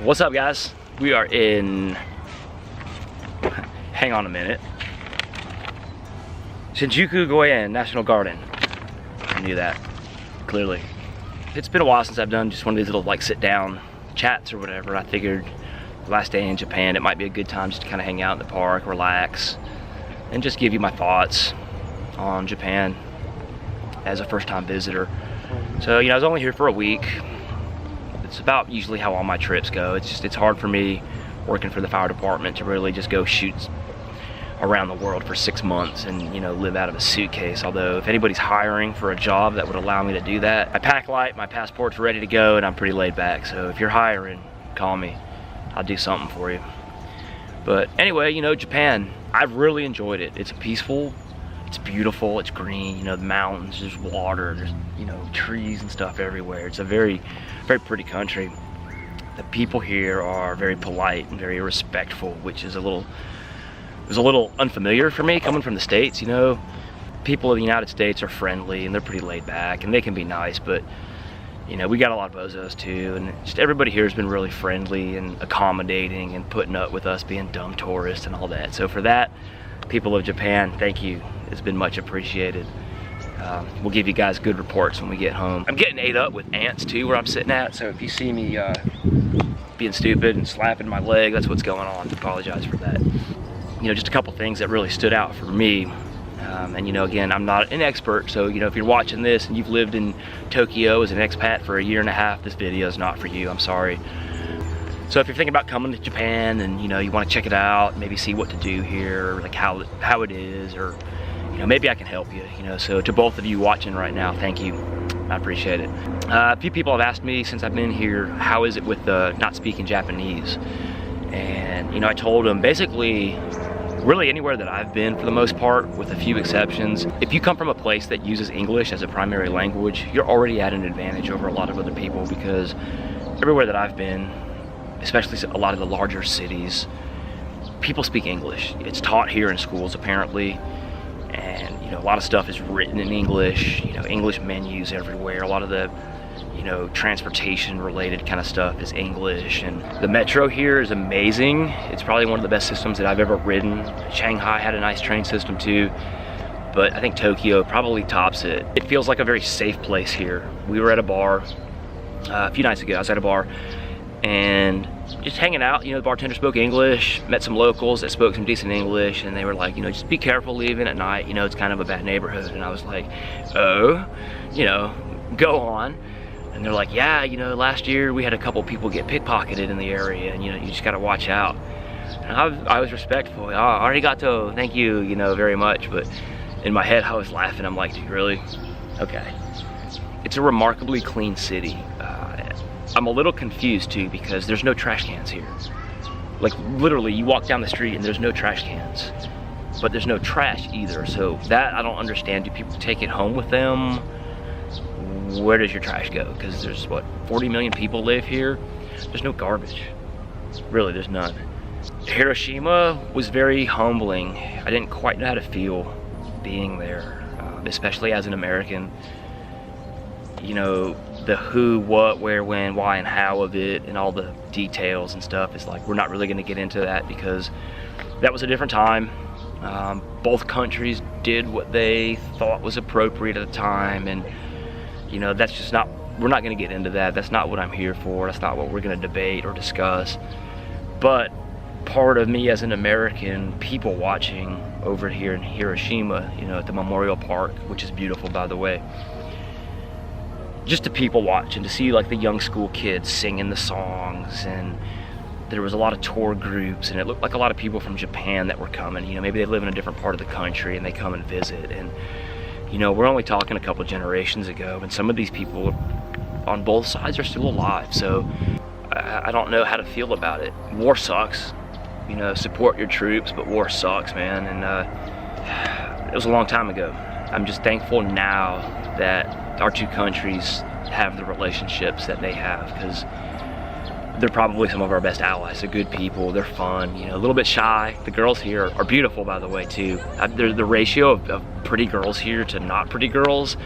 What's up, guys? We are in, hang on a minute, Shinjuku Goen National Garden. I knew that, clearly. It's been a while since I've done just one of these little like sit down chats or whatever. I figured last day in Japan, it might be a good time just to kind of hang out in the park, relax, and just give you my thoughts on Japan as a first-time visitor. So, I was only here for a week. It's about usually how all my trips go. It's hard for me working for the fire department to really just go shoot around the world for 6 months and live out of a suitcase. Although if anybody's hiring for a job that would allow me to do that, I pack light, my passport's ready to go, and I'm pretty laid back. So if you're hiring, call me. I'll do something for you. But anyway, Japan, I've really enjoyed it. It's peaceful, it's beautiful, it's green, the mountains, there's water, there's trees and stuff everywhere. It's a very, very pretty country. The people here are very polite and very respectful, which is a little unfamiliar for me coming from the States. People in the United States are friendly and they're pretty laid back and they can be nice, but we got a lot of bozos too, and just everybody here has been really friendly and accommodating and putting up with us being dumb tourists and all that. So for that, people of Japan, thank you. It's been much appreciated. We'll give you guys good reports when we get home. I'm getting ate up with ants too where I'm sitting at, so if you see me being stupid and slapping my leg, that's what's going on. I apologize for that. Just a couple things that really stood out for me. And again, I'm not an expert, so if you're watching this and you've lived in Tokyo as an expat for a year and a half, this video is not for you, I'm sorry. So if you're thinking about coming to Japan and you want to check it out, maybe see what to do here, like how it is, or maybe I can help you. So to both of you watching right now, thank you, I appreciate it. A few people have asked me since I've been here, how is it with not speaking Japanese? And I told them basically, really anywhere that I've been for the most part, with a few exceptions, if you come from a place that uses English as a primary language, you're already at an advantage over a lot of other people, because everywhere that I've been, especially a lot of the larger cities, people speak English. It's taught here in schools apparently, and a lot of stuff is written in English, English menus everywhere. A lot of the transportation related kind of stuff is English, and the metro here is amazing. It's probably one of the best systems that I've ever ridden. Shanghai had a nice train system too, but I think Tokyo probably tops it. It feels like a very safe place here. We were at a bar a few nights ago. I was at a bar and just hanging out. The bartender spoke English, met some locals that spoke some decent English, and they were like, just be careful leaving at night, it's kind of a bad neighborhood. And I was like, oh, go on. And they're like, yeah, last year we had a couple people get pickpocketed in the area, and you just got to watch out. And I was respectful. Oh, arigato, thank you, very much. But in my head, I was laughing. I'm like, dude, really? Okay. It's a remarkably clean city. I'm a little confused too, because there's no trash cans here. Like literally, you walk down the street and there's no trash cans, but there's no trash either. So that I don't understand. Do people take it home with them? Where does your trash go? Because there's what, 40 million people live here. There's no garbage. Really, there's none. Hiroshima was very humbling. I didn't quite know how to feel being there, especially as an American. The who, what, where, when, why, and how of it, and all the details and stuff is like, we're not really going to get into that because that was a different time. Both countries did what they thought was appropriate at the time, and that's just not, we're not going to get into that. That's not what I'm here for. That's not what we're going to debate or discuss. But part of me as an American, people watching over here in Hiroshima, at the Memorial Park, which is beautiful, by the way, just to people watch and to see like the young school kids singing the songs, and there was a lot of tour groups, and it looked like a lot of people from Japan that were coming. Maybe they live in a different part of the country and they come and visit, and we're only talking a couple generations ago, and some of these people on both sides are still alive. So I don't know how to feel about it. War sucks. Support your troops, but war sucks, man. And it was a long time ago. I'm just thankful now that our two countries have the relationships that they have, because they're probably some of our best allies. They're good people, they're fun, a little bit shy. The girls here are beautiful, by the way, too. The ratio of pretty girls here to not pretty girls,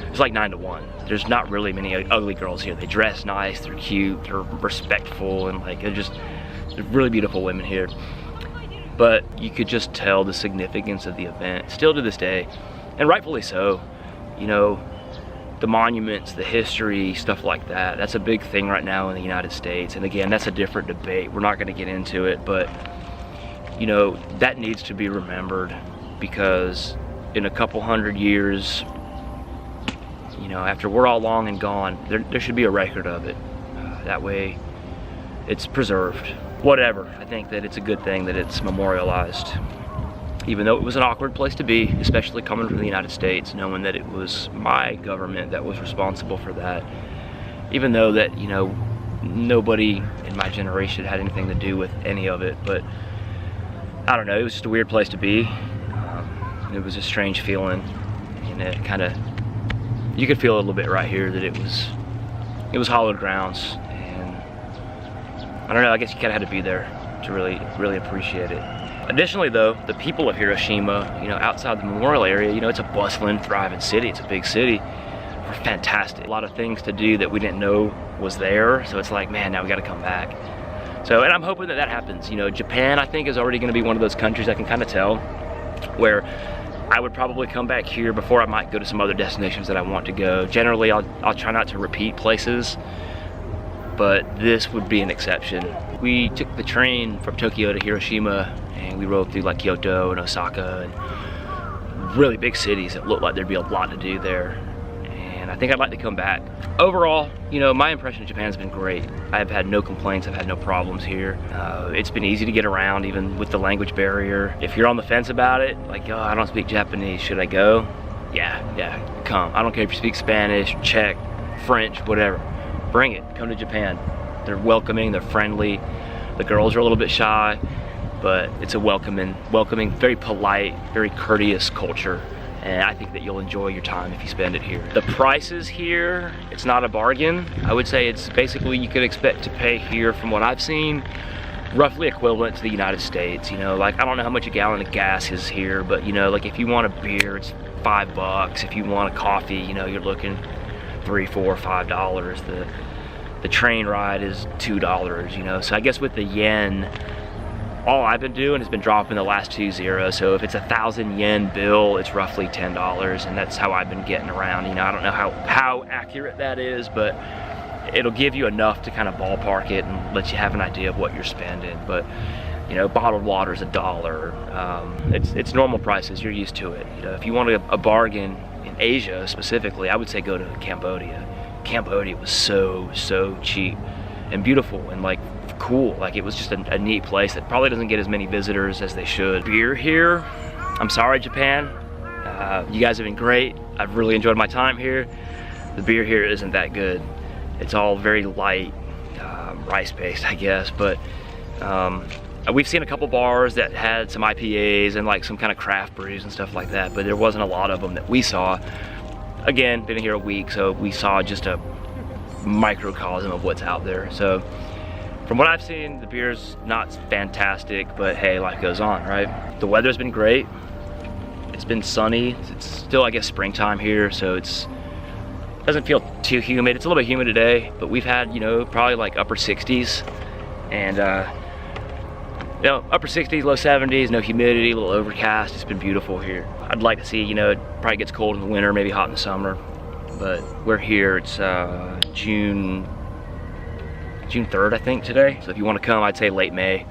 it's like 9 to 1. There's not really many ugly girls here. They dress nice, they're cute, they're respectful, and like they're really beautiful women here. But you could just tell the significance of the event, still to this day, and rightfully so. You know, the monuments, the history, stuff like that, that's a big thing right now in the United States. And again, that's a different debate. We're not gonna get into it, but you know, that needs to be remembered, because in a couple hundred years, you know, after we're all long and gone, there should be a record of it. That way it's preserved. Whatever, I think that it's a good thing that it's memorialized. Even though it was an awkward place to be, especially coming from the United States, knowing that it was my government that was responsible for that. Even though that, you know, nobody in my generation had anything to do with any of it, but I don't know, it was just a weird place to be. It was a strange feeling, and it kind of, you could feel a little bit right here that it was hallowed grounds, and I don't know, I guess you kind of had to be there to really appreciate it. Additionally though, the people of Hiroshima, you know, outside the memorial area, you know, it's a bustling, thriving city, it's a big city, were fantastic. A lot of things to do that we didn't know was there, so it's like, man, now we gotta come back. So, and I'm hoping that that happens. You know, Japan, I think, is already gonna be one of those countries I can kind of tell where I would probably come back here before I might go to some other destinations that I want to go. Generally, I'll try not to repeat places, but this would be an exception. We took the train from Tokyo to Hiroshima, and we rode through like Kyoto and Osaka, and really big cities that looked like there'd be a lot to do there. And I think I'd like to come back. Overall, you know, my impression of Japan's been great. I've had no complaints, I've had no problems here. It's been easy to get around, even with the language barrier. If you're on the fence about it, like, oh, I don't speak Japanese, should I go? Yeah, come. I don't care if you speak Spanish, Czech, French, whatever. Bring it, come to Japan. They're welcoming, they're friendly. The girls are a little bit shy, but it's a welcoming, very polite, very courteous culture. And I think that you'll enjoy your time if you spend it here. The prices here, it's not a bargain. I would say it's basically, you could expect to pay here, from what I've seen, roughly equivalent to the United States. You know, like, I don't know how much a gallon of gas is here, but you know, like if you want a beer, it's $5. If you want a coffee, you know, you're looking $3, $4, $5. The train ride is $2, you know. So I guess with the yen, all I've been doing has been dropping the last 2 zeros. So if it's 1,000 yen bill, it's roughly $10, and that's how I've been getting around. You know, I don't know how accurate that is, but it'll give you enough to kind of ballpark it and let you have an idea of what you're spending. But you know, bottled water is $1. It's normal prices. You're used to it. You know, if you want a bargain in Asia specifically, I would say go to Cambodia. Cambodia was so cheap and beautiful and like cool. Like, it was just a neat place that probably doesn't get as many visitors as they should. Beer here, I'm sorry Japan, you guys have been great. I've really enjoyed my time here. The beer here isn't that good. It's all very light, rice based, I guess, but we've seen a couple bars that had some IPAs and like some kind of craft brews and stuff like that, but there wasn't a lot of them that we saw. Again, been here a week, so we saw just a microcosm of what's out there. So from what I've seen, the beer's not fantastic, but hey, life goes on, right? The weather's been great. It's been sunny. It's still, I guess, springtime here, so it doesn't feel too humid. It's a little bit humid today, but we've had, you know, probably like upper 60s, and you know, upper 60s, low 70s, no humidity, a little overcast. It's been beautiful here. I'd like to see, you know, it probably gets cold in the winter, maybe hot in the summer, but we're here. It's June 3rd, I think, today. So if you want to come, I'd say late May.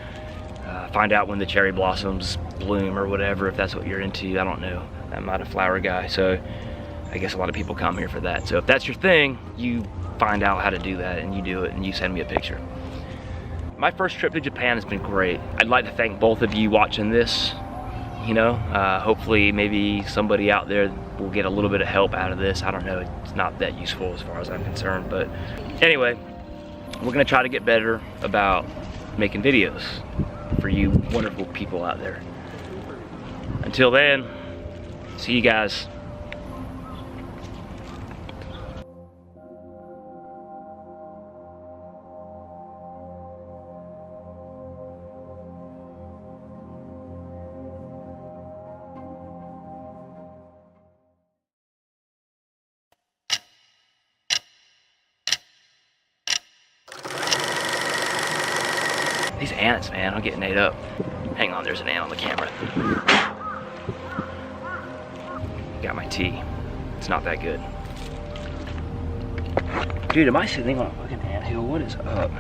Find out when the cherry blossoms bloom or whatever, if that's what you're into. I don't know. I'm not a flower guy, so I guess a lot of people come here for that. So if that's your thing, you find out how to do that and you do it and you send me a picture. My first trip to Japan has been great. I'd like to thank both of you watching this. You know, hopefully maybe somebody out there will get a little bit of help out of this. I don't know, it's not that useful as far as I'm concerned, but anyway, we're gonna try to get better about making videos for you wonderful people out there. Until then, see you guys. These ants, man, I'm getting ate up. Hang on, there's an ant on the camera. Got my tea. It's not that good. Dude, am I sitting on a fucking anthill? What is up?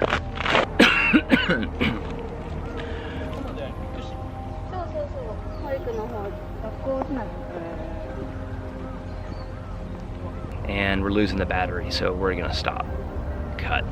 And we're losing the battery, so we're gonna stop. Cut.